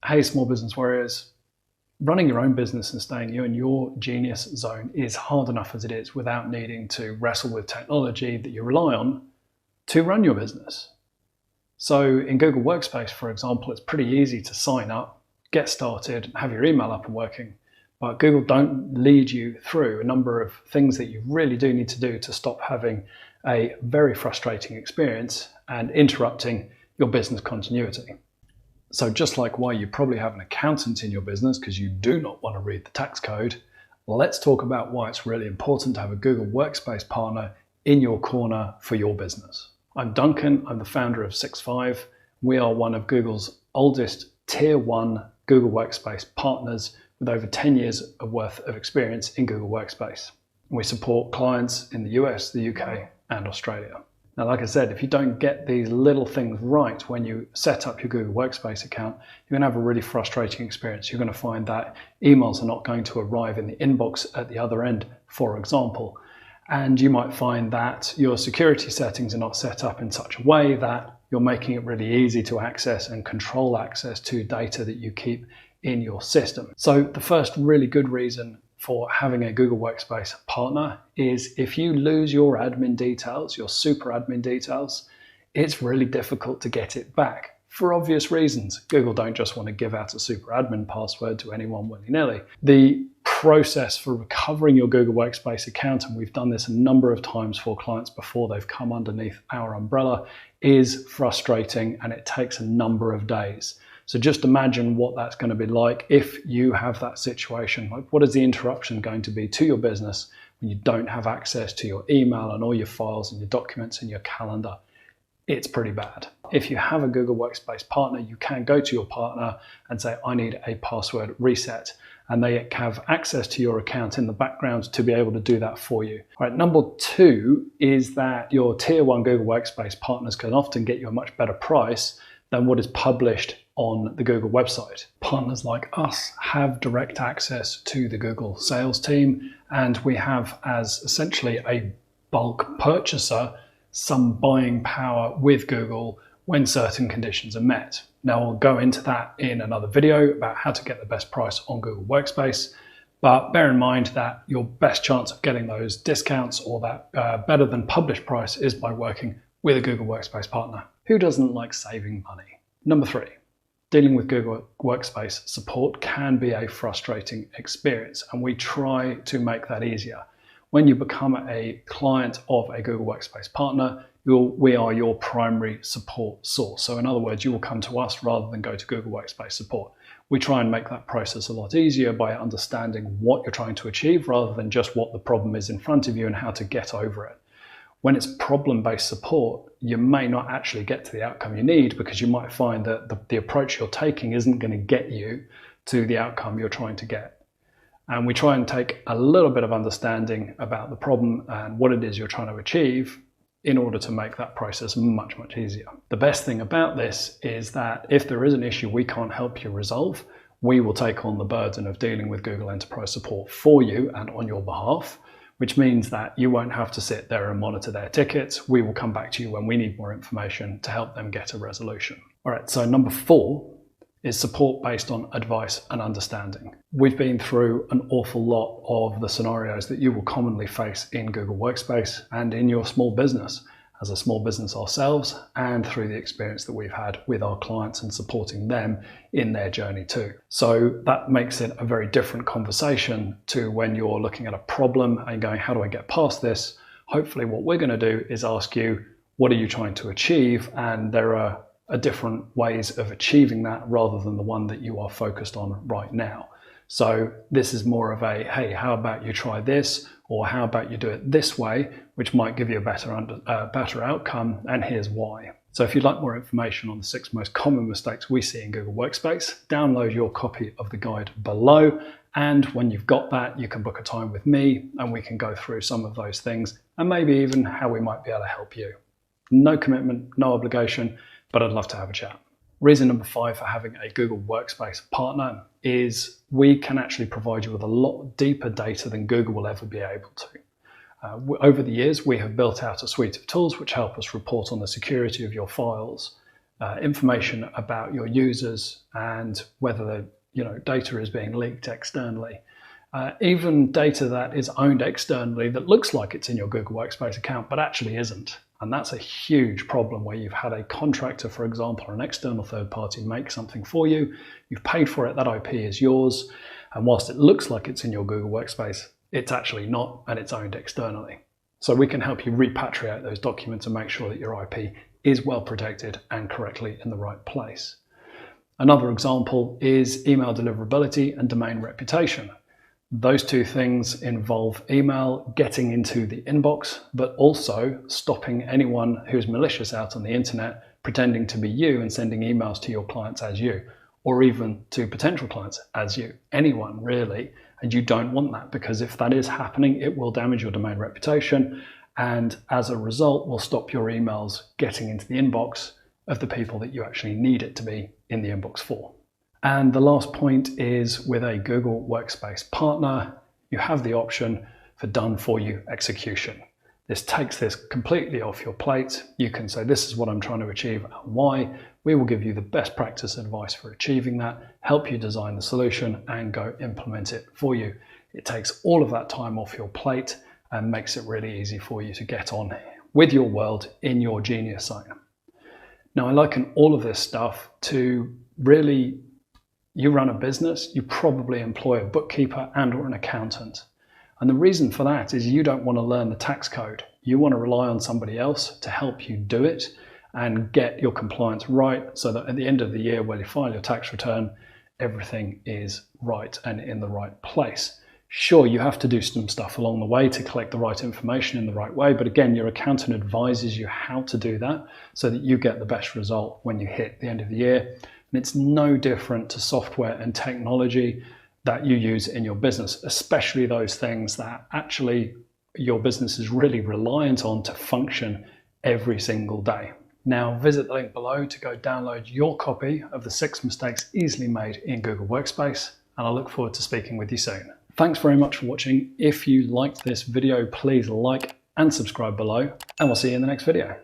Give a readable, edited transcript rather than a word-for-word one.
Hey, small business warriors. Running your own business and staying in your genius zone is hard enough as it is without needing to wrestle with technology that you rely on to run your business. So in Google Workspace, for example, it's pretty easy to sign up, get started, have your email up and working. But Google don't lead you through a number of things that you really do need to do to stop having a very frustrating experience and interrupting your business continuity. So just like why you probably have an accountant in your business because you do not want to read the tax code, let's talk about why it's really important to have a Google Workspace partner in your corner for your business. I'm Duncan, I'm the founder of 6.5. We are one of Google's oldest tier 1 Google Workspace partners with over 10 years worth of experience in Google Workspace. We support clients in the US, the UK and Australia. Now, like I said, if you don't get these little things right when you set up your Google Workspace account, you're going to have a really frustrating experience. You're going to find that emails are not going to arrive in the inbox at the other end, for example. And you might find that your security settings are not set up in such a way that you're making it really easy to access and control access to data that you keep in your system. So the first really good reason for having a Google Workspace partner is if you lose your admin details, your super admin details, it's really difficult to get it back for obvious reasons. Google don't just want to give out a super admin password to anyone willy-nilly. The process for recovering your Google Workspace account, and we've done this a number of times for clients before they've come underneath our umbrella, is frustrating and it takes a number of days. So just imagine what that's going to be like if you have that situation. Like, what is the interruption going to be to your business when you don't have access to your email and all your files and your documents and your calendar? It's pretty bad. If you have a Google Workspace partner, you can go to your partner and say, I need a password reset. And they have access to your account in the background to be able to do that for you. All right, number 2 is that your tier 1 Google Workspace partners can often get you a much better price than what is published on the Google website. Partners like us have direct access to the Google sales team, and we have, as essentially a bulk purchaser, some buying power with Google when certain conditions are met. Now, I'll go into that in another video about how to get the best price on Google Workspace, but bear in mind that your best chance of getting those discounts or that better than published price is by working with a Google Workspace partner. Who doesn't like saving money? Number 3. Dealing with Google Workspace support can be a frustrating experience, and we try to make that easier. When you become a client of a Google Workspace partner, we are your primary support source. So in other words, you will come to us rather than go to Google Workspace support. We try and make that process a lot easier by understanding what you're trying to achieve rather than just what the problem is in front of you and how to get over it. When it's problem-based support, you may not actually get to the outcome you need because you might find that the approach you're taking isn't going to get you to the outcome you're trying to get. And we try and take a little bit of understanding about the problem and what it is you're trying to achieve in order to make that process much, much easier. The best thing about this is that if there is an issue we can't help you resolve, we will take on the burden of dealing with Google Enterprise Support for you and on your behalf, which means that you won't have to sit there and monitor their tickets. We will come back to you when we need more information to help them get a resolution. All right, so number 4 is support based on advice and understanding. We've been through an awful lot of the scenarios that you will commonly face in Google Workspace and in your small business as a small business ourselves, and through the experience that we've had with our clients and supporting them in their journey too. So that makes it a very different conversation to when you're looking at a problem and going, how do I get past this? Hopefully what we're going to do is ask you, what are you trying to achieve? And there are different ways of achieving that rather than the one that you are focused on right now. So this is more of a, hey, how about you try this? Or how about you do it this way, which might give you a better outcome, and here's why. So if you'd like more information on the 6 most common mistakes we see in Google Workspace, download your copy of the guide below. And when you've got that, you can book a time with me and we can go through some of those things and maybe even how we might be able to help you. No commitment, no obligation, but I'd love to have a chat. Reason number 5 for having a Google Workspace partner is we can actually provide you with a lot deeper data than Google will ever be able to. Over the years, we have built out a suite of tools which help us report on the security of your files information about your users and whether the data is being leaked externally. Even data that is owned externally that looks like it's in your Google Workspace account but actually isn't. And that's a huge problem where you've had a contractor, for example, or an external third party make something for you. You've paid for it, that IP is yours. And whilst it looks like it's in your Google Workspace, it's actually not, and it's owned externally. So we can help you repatriate those documents and make sure that your IP is well protected and correctly in the right place. Another example is email deliverability and domain reputation. Those two things involve email getting into the inbox, but also stopping anyone who's malicious out on the internet pretending to be you and sending emails to your clients as you, or even to potential clients as you. Anyone really. And you don't want that, because if that is happening, it will damage your domain reputation, and as a result will stop your emails getting into the inbox of the people that you actually need it to be in the inbox for. And the last point is with a Google Workspace Partner, you have the option for done for you execution. This takes this completely off your plate. You can say, this is what I'm trying to achieve and why. We will give you the best practice advice for achieving that, help you design the solution and go implement it for you. It takes all of that time off your plate and makes it really easy for you to get on with your world in your Genius zone. Now, I liken all of this stuff to really, you run a business, you probably employ a bookkeeper and or an accountant. And the reason for that is you don't want to learn the tax code. You want to rely on somebody else to help you do it and get your compliance right, so that at the end of the year when you file your tax return, everything is right and in the right place. Sure, you have to do some stuff along the way to collect the right information in the right way, but again, your accountant advises you how to do that so that you get the best result when you hit the end of the year. And it's no different to software and technology that you use in your business, especially those things that actually your business is really reliant on to function every single day. Now visit the link below to go download your copy of the 6 mistakes easily made in Google Workspace, and I look forward to speaking with you soon. Thanks very much for watching. If you liked this video, please like and subscribe below, and we'll see you in the next video.